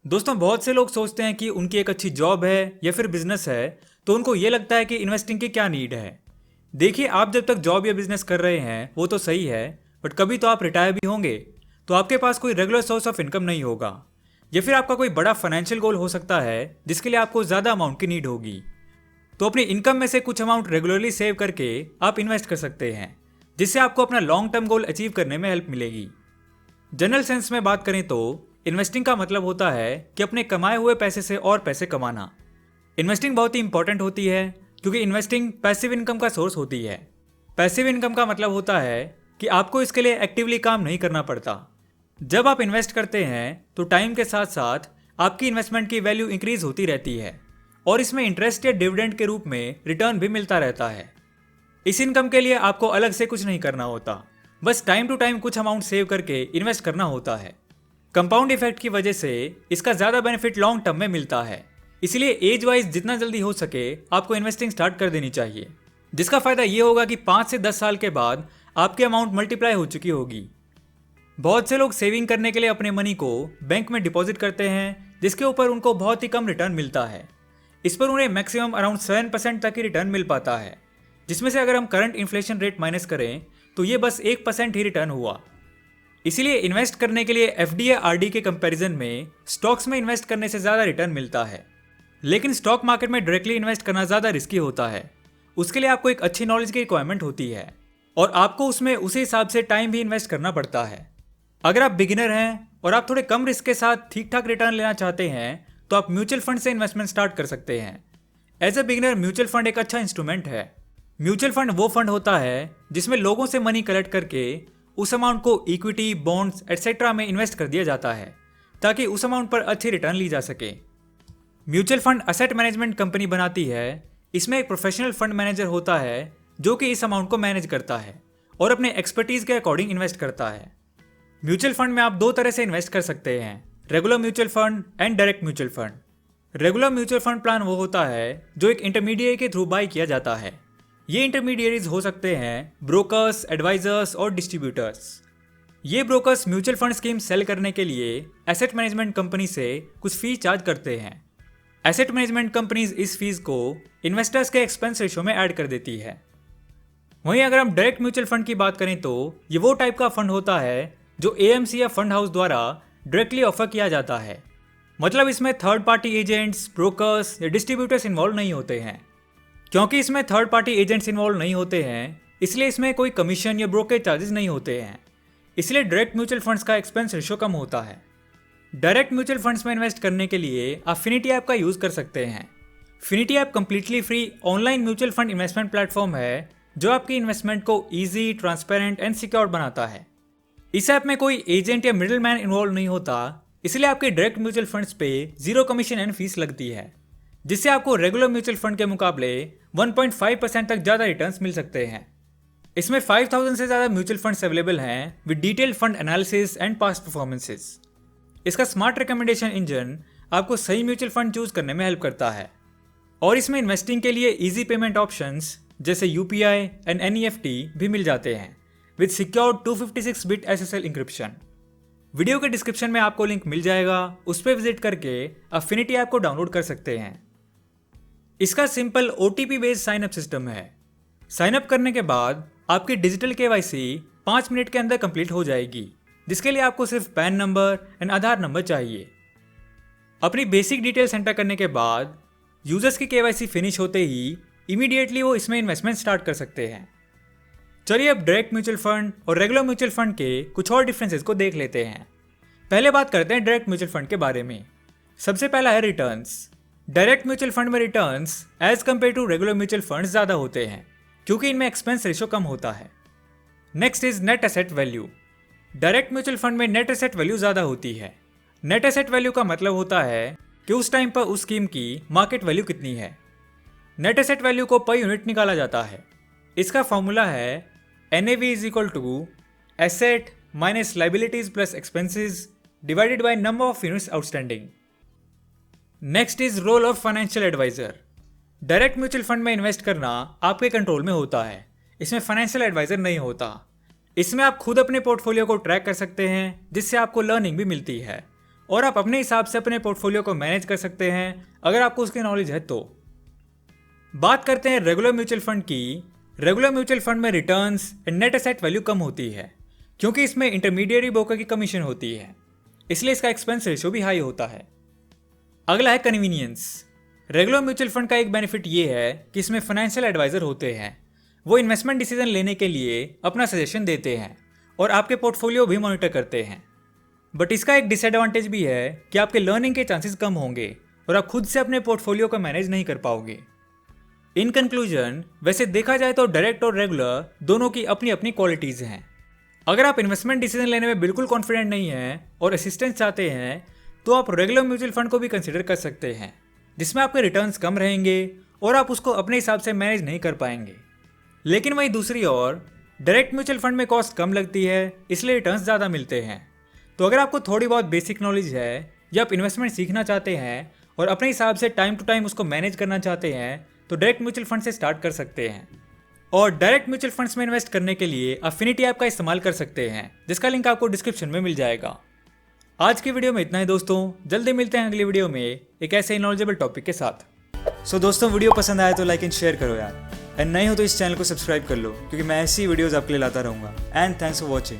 दोस्तों, बहुत से लोग सोचते हैं कि उनकी एक अच्छी जॉब है या फिर बिजनेस है, तो उनको ये लगता है कि इन्वेस्टिंग की क्या नीड है। देखिए, आप जब तक जॉब या बिजनेस कर रहे हैं वो तो सही है, बट कभी तो आप रिटायर भी होंगे, तो आपके पास कोई रेगुलर सोर्स ऑफ इनकम नहीं होगा, या फिर आपका कोई बड़ा फाइनेंशियल गोल हो सकता है जिसके लिए आपको ज़्यादा अमाउंट की नीड होगी। तो अपनी इनकम में से कुछ अमाउंट रेगुलरली सेव करके आप इन्वेस्ट कर सकते हैं, जिससे आपको अपना लॉन्ग टर्म गोल अचीव करने में हेल्प मिलेगी। जनरल सेंस में बात करें तो इन्वेस्टिंग का मतलब होता है कि अपने कमाए हुए पैसे से और पैसे कमाना। इन्वेस्टिंग बहुत ही इंपॉर्टेंट होती है क्योंकि इन्वेस्टिंग पैसिव इनकम का सोर्स होती है। पैसिव इनकम का मतलब होता है कि आपको इसके लिए एक्टिवली काम नहीं करना पड़ता। जब आप इन्वेस्ट करते हैं तो टाइम के साथ साथ आपकी इन्वेस्टमेंट की वैल्यू इंक्रीज होती रहती है और इसमें इंटरेस्ट या डिविडेंड के रूप में रिटर्न भी मिलता रहता है। इस इनकम के लिए आपको अलग से कुछ नहीं करना होता, बस टाइम टू टाइम कुछ अमाउंट सेव करके इन्वेस्ट करना होता है। कंपाउंड इफेक्ट की वजह से इसका ज़्यादा बेनिफिट लॉन्ग टर्म में मिलता है, इसलिए एज वाइज जितना जल्दी हो सके आपको इन्वेस्टिंग स्टार्ट कर देनी चाहिए, जिसका फ़ायदा ये होगा कि 5 से 10 साल के बाद आपकी अमाउंट मल्टीप्लाई हो चुकी होगी। बहुत से लोग सेविंग करने के लिए अपने मनी को बैंक में डिपॉजिट करते हैं, जिसके ऊपर उनको बहुत ही कम रिटर्न मिलता है। इस पर उन्हें मैक्सिमम अराउंड 7% तक ही रिटर्न मिल पाता है, जिसमें से अगर हम करंट इन्फ्लेशन रेट माइनस करें तो ये बस 1% ही रिटर्न हुआ। इसीलिए इन्वेस्ट करने के लिए एफडी या आरडी के कंपैरिजन में स्टॉक्स में इन्वेस्ट करने से ज़्यादा रिटर्न मिलता है। लेकिन स्टॉक मार्केट में डायरेक्टली इन्वेस्ट करना ज़्यादा रिस्की होता है। उसके लिए आपको एक अच्छी नॉलेज की रिक्वायरमेंट होती है और आपको उसमें उसी हिसाब से टाइम भी इन्वेस्ट करना पड़ता है। अगर आप बिगिनर हैं और आप थोड़े कम रिस्क के साथ ठीक ठाक रिटर्न लेना चाहते हैं तो आप म्यूचुअल फंड से इन्वेस्टमेंट स्टार्ट कर सकते हैं। As a beginner mutual fund एक अच्छा इंस्ट्रूमेंट है। म्यूचुअल फंड वो फंड होता है जिसमें लोगों से मनी कलेक्ट करके उस अमाउंट को इक्विटी, बॉन्ड्स एटसेट्रा में इन्वेस्ट कर दिया जाता है ताकि उस अमाउंट पर अच्छी रिटर्न ली जा सके। Mutual fund asset management company बनाती है। इसमें एक प्रोफेशनल फंड मैनेजर होता है जो कि इस अमाउंट को मैनेज करता है और अपने एक्सपर्टीज के अकॉर्डिंग इन्वेस्ट करता है। म्यूचुअल फंड में आप दो तरह से इन्वेस्ट कर सकते हैं, regular mutual fund and direct mutual fund. Regular mutual fund plan वो होता है जो एक इंटरमीडिएट के थ्रू बाय किया जाता है। ये इंटरमीडिएरीज हो सकते हैं ब्रोकर्स, एडवाइजर्स और डिस्ट्रीब्यूटर्स। ये brokers mutual fund scheme sell करने के लिए एसेट मैनेजमेंट कंपनी से कुछ फीस चार्ज करते हैं। एसेट मैनेजमेंट कंपनीज इस फीस को इन्वेस्टर्स के एक्सपेंस रेशो में ऐड कर देती है। वहीं अगर हम डायरेक्ट म्यूचुअल फंड की बात करें तो ये वो टाइप का फंड होता है जो एएमसी या फंड हाउस द्वारा डायरेक्टली ऑफर किया जाता है। मतलब इसमें थर्ड पार्टी एजेंट्स, ब्रोकर्स या डिस्ट्रीब्यूटर्स इन्वॉल्व नहीं होते हैं। क्योंकि इसमें थर्ड पार्टी एजेंट्स इन्वॉल्व नहीं होते हैं, इसलिए इसमें कोई कमीशन या ब्रोकरेज चार्जेस नहीं होते हैं। इसलिए डायरेक्ट म्यूचुअल फंड्स का एक्सपेंस रेशो कम होता है। डायरेक्ट म्यूचुअल फंड्स में इन्वेस्ट करने के लिए आप फिनिटी ऐप का यूज़ कर सकते हैं। Finity app completely free online mutual fund investment platform है जो आपकी इन्वेस्टमेंट को ईजी, ट्रांसपेरेंट एंड सिक्योर बनाता है। इस ऐप में कोई एजेंट या मिडिल मैन इन्वॉल्व नहीं होता, इसलिए आपके डायरेक्ट म्यूचुअल फंड्स पे 0 कमीशन एंड फीस लगती है, जिससे आपको रेगुलर म्यूचुअल फंड के मुकाबले 1.5% तक ज़्यादा रिटर्न्स मिल सकते हैं। इसमें 5000 से ज़्यादा म्यूचुअल फंड्स अवेलेबल हैं with detailed fund analysis and past performances. इसका स्मार्ट रिकमेंडेशन इंजन आपको सही म्यूचुअल फंड चूज करने में हेल्प करता है और इसमें इन्वेस्टिंग के लिए इजी पेमेंट ऑप्शंस जैसे यूपीआई एंड एनईएफटी भी मिल जाते हैं with secured 256 bit SSL encryption. Video के डिस्क्रिप्शन में आपको लिंक मिल जाएगा, उस पर विजिट करके आप फिनिटी ऐप को डाउनलोड कर सकते हैं। इसका simple OTP based sign up system है। साइन अप करने के बाद आपकी डिजिटल केवाईसी 5 मिनट के अंदर कंप्लीट हो जाएगी, जिसके लिए आपको सिर्फ pan number and Aadhaar number चाहिए। अपनी बेसिक डिटेल्स एंटर करने के बाद यूजर्स की केवाईसी फिनिश होते ही इमीडिएटली वो इसमें इन्वेस्टमेंट स्टार्ट कर सकते हैं। चलिए अब डायरेक्ट म्यूचुअल फंड और रेगुलर म्यूचुअल फंड के कुछ और डिफरेंसेस को देख लेते हैं। पहले बात करते हैं डायरेक्ट म्यूचुअल फंड के बारे में। सबसे पहला है रिटर्न्स। डायरेक्ट म्यूचुअल फंड में returns as compared to regular mutual fund ज़्यादा होते हैं क्योंकि इनमें एक्सपेंस रेशो कम होता है। Next is net asset value. Direct mutual fund में नेट एसेट वैल्यू ज़्यादा होती है। नेट एसेट वैल्यू का मतलब होता है कि उस टाइम पर उस स्कीम की मार्केट वैल्यू कितनी है। नेट एसेट वैल्यू को पर यूनिट निकाला जाता है। इसका फॉर्मूला है NAV is equal to asset minus liabilities plus expenses divided by number of units outstanding. Next is role of financial advisor. Direct mutual fund में invest करना आपके control में होता है। इसमें फाइनेंशियल एडवाइजर नहीं होता। इसमें आप खुद अपने पोर्टफोलियो को ट्रैक कर सकते हैं, जिससे आपको लर्निंग भी मिलती है और आप अपने हिसाब से अपने पोर्टफोलियो को मैनेज कर सकते हैं अगर आपको उसकी नॉलेज है तो। बात करते हैं रेगुलर म्यूचुअल फंड की। रेगुलर म्यूचुअल फंड में returns and net asset value कम होती है क्योंकि इसमें इंटरमीडिएट ब्रोकर की कमीशन होती है, इसलिए इसका एक्सपेंस रेशियो भी हाई होता है। अगला है कन्वीनियंस। रेगुलर म्यूचुअल फंड का एक बेनिफिट ये है कि इसमें फाइनेंशियल एडवाइजर होते हैं। वो इन्वेस्टमेंट डिसीजन लेने के लिए अपना सजेशन देते हैं और आपके पोर्टफोलियो भी मॉनिटर करते हैं। बट इसका एक डिसएडवांटेज भी है कि आपके लर्निंग के चांसेस कम होंगे और आप खुद से अपने पोर्टफोलियो को मैनेज नहीं कर पाओगे। इन कंक्लूजन, वैसे देखा जाए तो डायरेक्ट और रेगुलर दोनों की अपनी अपनी क्वालिटीज़ हैं। अगर आप इन्वेस्टमेंट डिसीजन लेने में बिल्कुल कॉन्फिडेंट नहीं हैं और असिस्टेंस चाहते हैं तो आप रेगुलर म्यूचुअल फंड को भी कंसिडर कर सकते हैं, जिसमें आपके रिटर्न्स कम रहेंगे और आप उसको अपने हिसाब से मैनेज नहीं कर पाएंगे। लेकिन वहीं दूसरी ओर डायरेक्ट म्यूचुअल फंड में कॉस्ट कम लगती है, इसलिए रिटर्न्स ज़्यादा मिलते हैं। तो अगर आपको थोड़ी बहुत बेसिक नॉलेज है या आप इन्वेस्टमेंट सीखना चाहते हैं और अपने हिसाब से टाइम टू टाइम उसको मैनेज करना चाहते हैं तो डायरेक्ट म्यूचुअल फंड से स्टार्ट कर सकते हैं। और डायरेक्ट म्यूचुअल फंड्स में इन्वेस्ट करने के लिए अफिनिटी ऐप का इस्तेमाल कर सकते हैं, जिसका लिंक आपको डिस्क्रिप्शन में मिल जाएगा। आज की वीडियो में इतना ही दोस्तों, जल्दी मिलते हैं अगली वीडियो में एक ऐसे ही नॉलेजेबल टॉपिक के साथ। सो दोस्तों, वीडियो पसंद आया तो लाइक एंड शेयर करो यार, एंड नहीं हो तो इस चैनल को सब्सक्राइब कर लो क्योंकि मैं ऐसी वीडियोस आपके लिए लाता रहूँगा। And thanks for watching.